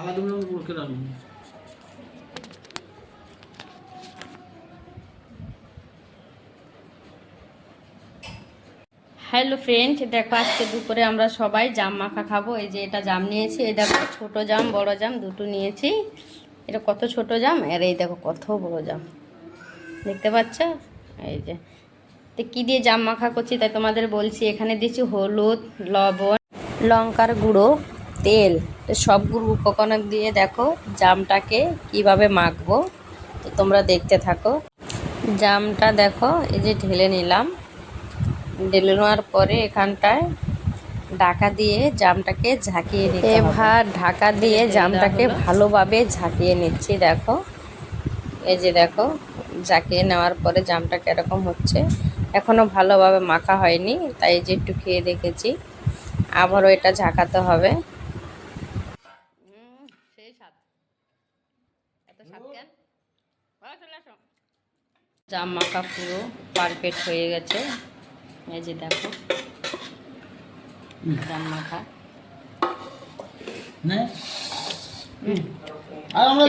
Hello friend, দেখো আজকে দুপুরে আমরা সবাই জাম মাখা খাবো। এই যে এটা জাম নিয়েছি, এই দেখো ছোট জাম বড় জাম দুটো নিয়েছি। এটা কত ছোট জাম, আর এই দেখো কত বড় জাম, দেখতে পাচ্ছ? এই যে তো কী দিয়ে জাম মাখা করছি তাই তোমাদের বলছি। এখানে দিচ্ছি হলুদ, লবণ, লঙ্কার গুঁড়ো, তেল, সবগুলো উপকরণ দিয়ে দেখো জামটাকে কিভাবে মাখবো। তো তোমরা দেখতে থাকো। জামটা দেখো এই যে ঢেলে নিলাম, ঢেলে নেওয়ার পরে এখানটায় ঢাকা দিয়ে জামটাকে ঝাঁকিয়ে নিতে হবে। এবার ঢাকা দিয়ে জামটাকে ভালোভাবে ঝাঁকিয়ে নিচ্ছি। দেখো এই যে দেখো ঝাঁকিয়ে নেওয়ার পরে জামটা কীরকম হচ্ছে। এখনও ভালোভাবে মাখা হয়নি, তাই যে একটু খেয়ে দেখেছি। আবারও এটা ঝাঁকাতে হবে। জাম মাখা পুরো পারফেক্ট হয়ে গেছে। এই যে দেখো জাম মাখা। আর আমরা